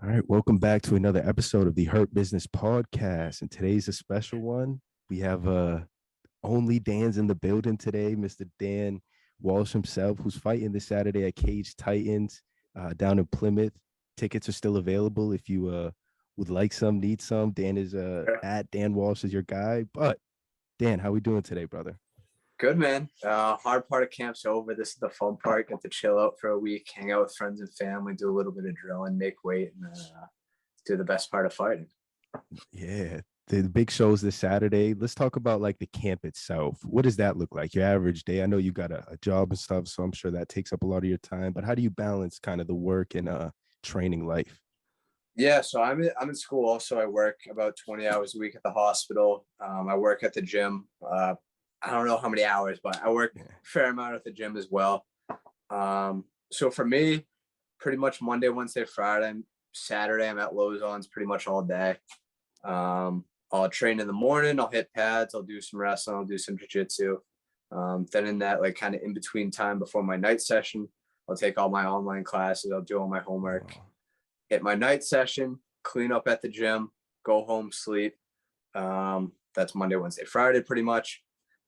All right, welcome back to another episode of the Hurt Business Podcast. And today's a special one. We have only Dan's in the building today, Mr. Dan Walsh himself, who's fighting this Saturday at Cage Titans down in Plymouth. Tickets are still available if you would like some, need some. Dan is at Dan Walsh is your guy. But Dan, how we doing today, brother? Good, man. Hard part of camp's over. This is the fun part. Get to chill out for a week, hang out with friends and family, do a little bit of drilling, make weight, and do the best part of fighting. Yeah, the big shows this Saturday. Let's talk about like the camp itself. What does that look like? Your average day? I know you got a job and stuff, so I'm sure that takes up a lot of your time. But how do you balance kind of the work and training life? Yeah, so I'm in school also. I work about 20 hours a week at the hospital. I work at the gym. I don't know how many hours, but I work a fair amount at the gym as well. So for me, pretty much Monday, Wednesday, Friday, Saturday, I'm at Lozon's pretty much all day. I'll train in the morning. I'll hit pads. I'll do some wrestling. I'll do some jiu-jitsu. Then in that like kind of in between time before my night session, I'll take all my online classes. I'll do all my homework, hit my night session, clean up at the gym, go home, sleep. That's Monday, Wednesday, Friday, pretty much.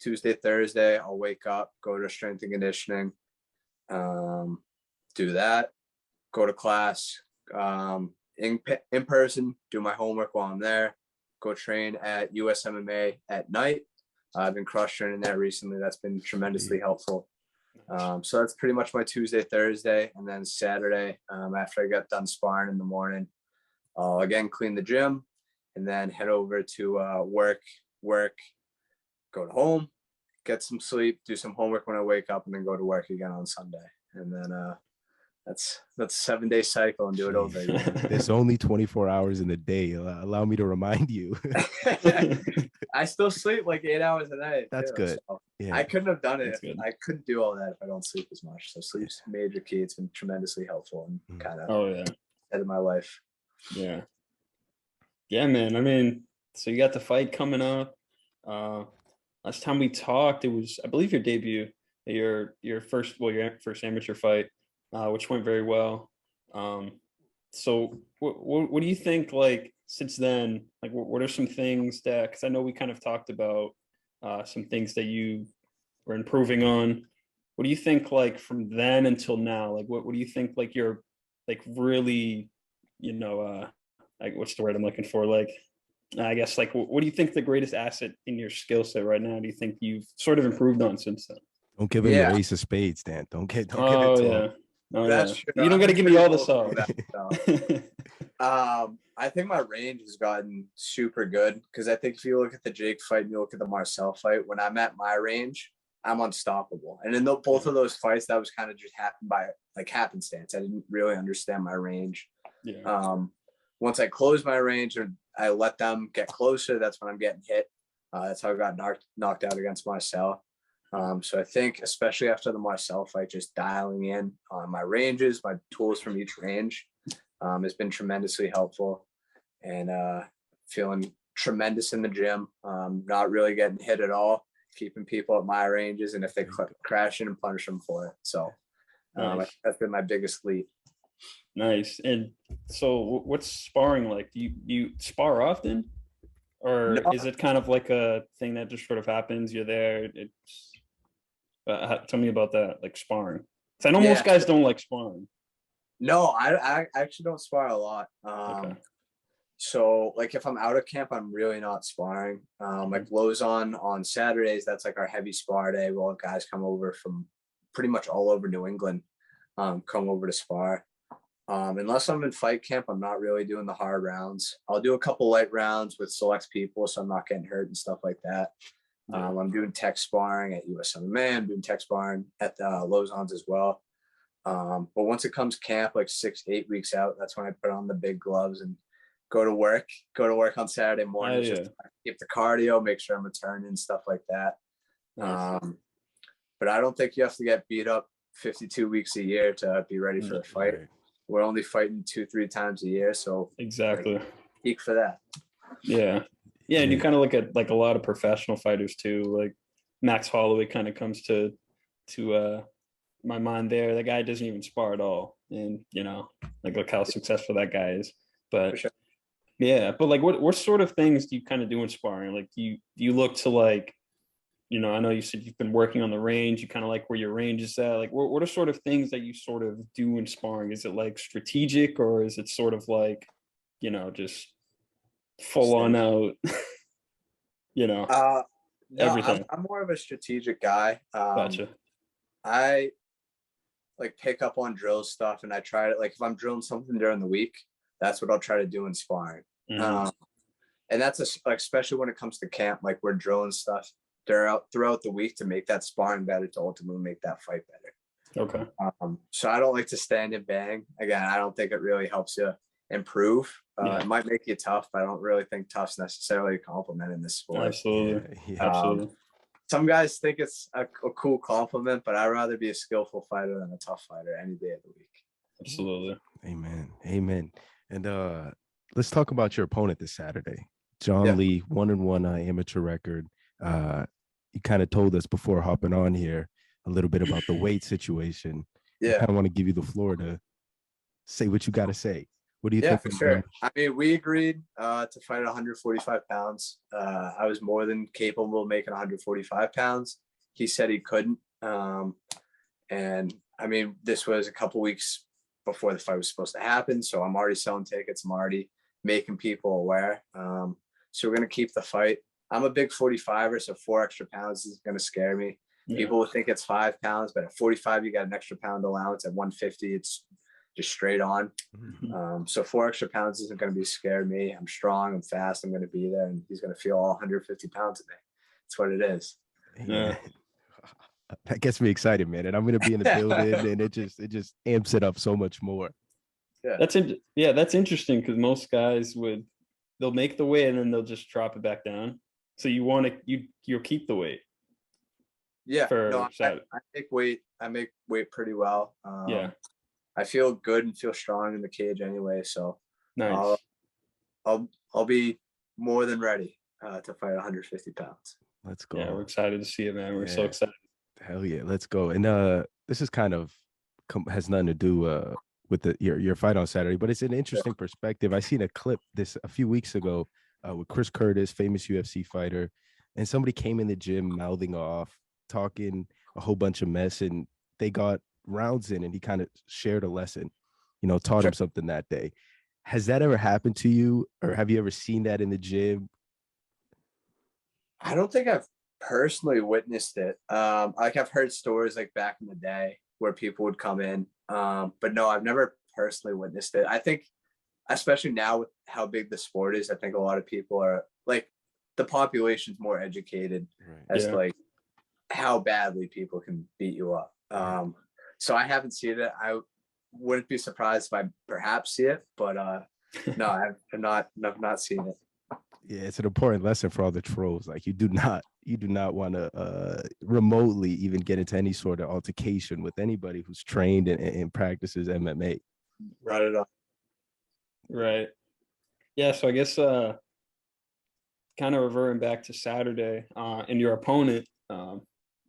Tuesday, Thursday, I'll wake up, go to strength and conditioning, do that, go to class, in person, do my homework while I'm there, go train at USMMA at night. I've been cross training that recently. That's been tremendously helpful. So that's pretty much my Tuesday, Thursday, and then Saturday, after I got done sparring in the morning, I'll again clean the gym and then head over to work, go to home, get some sleep, do some homework when I wake up, and then go to work again on Sunday. And then that's a 7-day cycle and do it over again. There's only 24 hours in the day. Allow me to remind you. I still sleep like 8 hours a night. That's good. So yeah. I couldn't have done it. I couldn't do all that if I don't sleep as much. So sleep's major key. It's been tremendously helpful and kind of head of my life. Yeah. Yeah, man. I mean, so you got the fight coming up. Last time we talked, it was, I believe, your debut, your first amateur fight, which went very well. So what do you think, like, since then, like, what are some things that, because I know we kind of talked about some things that you were improving on. What do you think, like, from then until now? Like, what do you think, like, you're, like, really, like, what's the word I'm looking for? Like, I guess, like, what do you think the greatest asset in your skill set right now? Do you think you've sort of improved on since then? Don't give him the ace of spades, Dan. Don't give it to him. Oh, that's true. You don't got to give me all the sauce. I think my range has gotten super good because I think if you look at the Jake fight and you look at the Marcel fight, when I'm at my range, I'm unstoppable. And in both of those fights, that was kind of just happened by like happenstance. I didn't really understand my range. Yeah. Once I closed my range or I let them get closer, that's when I'm getting hit. That's how I got knocked out against Marcel. So I think, especially after the Marcel fight, just dialing in on my ranges, my tools from each range has been tremendously helpful, and feeling tremendous in the gym, not really getting hit at all, keeping people at my ranges, and if they crash in and punish them for it. So that's been my biggest leap. Nice. And so what's sparring like? Do you spar often? Or is it kind of like a thing that just sort of happens? You're there. It's tell me about that, like sparring. Because I know most guys don't like sparring. No, I actually don't spar a lot. Okay. So like if I'm out of camp, I'm really not sparring. Like Lozon on Saturdays, that's like our heavy spar day. We'll have guys come over from pretty much all over New England, come over to spar. Unless I'm in fight camp, I'm not really doing the hard rounds. I'll do a couple light rounds with select people, so I'm not getting hurt and stuff like that. I'm doing tech sparring at USMMA. I'm doing tech sparring at the Lozon's as well. But once it comes camp, like 6-8 weeks out, that's when I put on the big gloves and go to work on Saturday morning. Just keep the cardio, make sure I'm returning and stuff like that. Nice. But I don't think you have to get beat up 52 weeks a year to be ready for a fight. Right. We're only fighting 2-3 times a year, so exactly peak for that. Yeah, and you kind of look at like a lot of professional fighters too. Like Max Holloway kind of comes to my mind there. That guy doesn't even spar at all. and like look how successful that guy is. But sure. yeah, but like what sort of things do you kind of do in sparring? Like do you look to like, I know you said you've been working on the range, you kind of like where your range is at. Like what are sort of things that you sort of do in sparring? Is it like strategic, or is it sort of like, just full on out, No, everything? I'm more of a strategic guy. Gotcha. I like pick up on drill stuff, and I try to, like, if I'm drilling something during the week, that's what I'll try to do in sparring. Mm-hmm. And that's like, especially when it comes to camp, like we're drilling stuff throughout the week to make that sparring better, to ultimately make that fight better. Okay. So I don't like to stand and bang. Again, I don't think it really helps you improve. It might make you tough, but I don't really think tough's necessarily a compliment in this sport. Absolutely. Yeah. Absolutely. Some guys think it's a cool compliment, but I'd rather be a skillful fighter than a tough fighter any day of the week. Absolutely. Amen. And let's talk about your opponent this Saturday. John Lee, 1-1 amateur record. You kind of told us before hopping on here a little bit about the weight situation. I kind of want to give you the floor to say what you got to say. What do you think? For sure. I mean, we agreed to fight at 145 pounds. I was more than capable of making 145 pounds. He said he couldn't. And I mean, this was a couple weeks before the fight was supposed to happen. So I'm already selling tickets. I'm already making people aware. So we're going to keep the fight. I'm a big 45er, so 4 extra pounds is going to scare me. Yeah. People would think it's 5 pounds, but at 45, you got an extra pound allowance. At 150, it's just straight on. So 4 extra pounds isn't going to be scared me. I'm strong. I'm fast. I'm going to be there, and he's going to feel all 150 pounds of me. That's what it is. Yeah. That gets me excited, man. And I'm going to be in the building, and it just amps it up so much more. Yeah. That's interesting, because most guys they'll make the weight and then they'll just drop it back down. So you'll keep the weight. Yeah. I make weight. I make weight pretty well. I feel good and feel strong in the cage anyway. So nice. I'll be more than ready to fight 150 pounds. Let's go. Yeah, we're excited to see it, man. We're so excited. Hell yeah, let's go. And this is kind of has nothing to do with your fight on Saturday, but it's an interesting perspective. I seen a clip a few weeks ago with Chris Curtis, famous UFC fighter, and somebody came in the gym mouthing off, talking a whole bunch of mess, and they got rounds in, and he kind of shared a lesson, taught him something that day. Has that ever happened to you, or have you ever seen that in the gym? I don't think I've personally witnessed it. Like, I've heard stories like back in the day where people would come in, but no, I've never personally witnessed it. I think, especially now with how big the sport is, I think a lot of people are like, the population's more educated as to like how badly people can beat you up. So I haven't seen it. I wouldn't be surprised if I perhaps see it, but no, I've not seen it. Yeah, it's an important lesson for all the trolls. Like, you do not want to remotely even get into any sort of altercation with anybody who's trained and practices MMA. Right it up. Right. Yeah. So I guess kind of reverting back to Saturday and your opponent.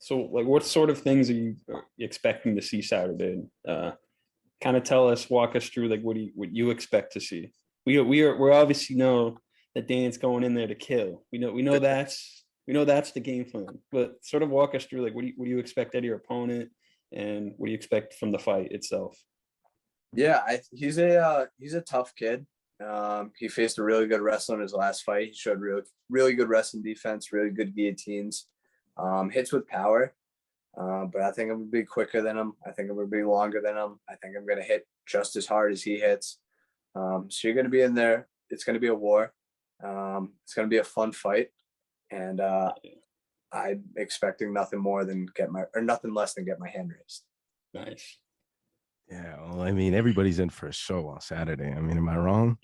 So like, what sort of things are you expecting to see Saturday? Kind of walk us through like what you expect to see. We obviously know that Dan's going in there to kill. We know that's the game plan. But sort of walk us through like what do you expect out of your opponent, and what do you expect from the fight itself? Yeah, he's a tough kid. He faced a really good wrestler in his last fight. He showed really good wrestling defense, really good guillotines, hits with power. But I think I'm gonna be quicker than him. I think I'm gonna be longer than him. I think I'm gonna hit just as hard as he hits. So you're gonna be in there. It's gonna be a war. It's gonna be a fun fight, and I'm expecting nothing less than get my hand raised. Nice. Yeah, well, I mean, everybody's in for a show on Saturday. I mean, am I wrong?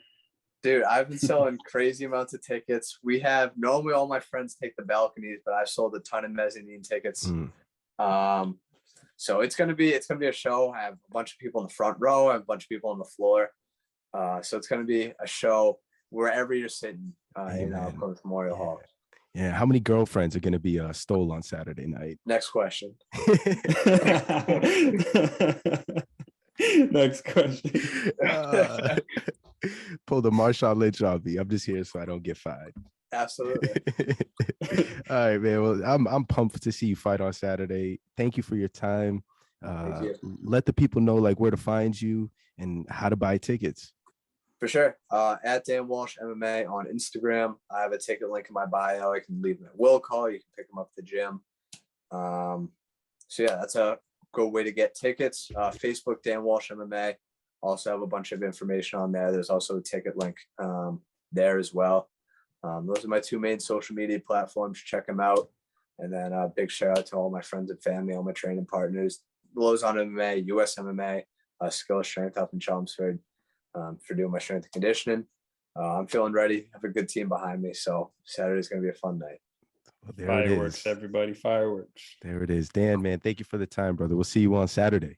Dude, I've been selling crazy amounts of tickets. Normally all my friends take the balconies, but I've sold a ton of mezzanine tickets. So it's gonna be a show. I have a bunch of people in the front row. I have a bunch of people on the floor. So it's gonna be a show wherever you're sitting in Plymouth Memorial Hall. Yeah. How many girlfriends are gonna be stole on Saturday night? Next question. Next question. Pull the Marshawn Lynch on me. I'm just here so I don't get fined. Absolutely. All right, man. Well, I'm pumped to see you fight on Saturday. Thank you for your time. Thank you. Let the people know like where to find you and how to buy tickets. For sure. At Dan Walsh MMA on Instagram. I have a ticket link in my bio. I can leave them at will call. You can pick them up at the gym. So yeah, that's a good way to get tickets. Facebook, Dan Walsh MMA. Also have a bunch of information on there. There's also a ticket link there as well. Those are my two main social media platforms. Check them out. And then a big shout out to all my friends and family, all my training partners, Lozon MMA, US MMA, Skill Strength up in Chelmsford, for doing my strength and conditioning. I'm feeling ready. I have a good team behind me. So Saturday's going to be a fun night. Well, there Fireworks, it is. everybody. Fireworks. There it is. Dan, man, thank you for the time, brother. We'll see you on Saturday.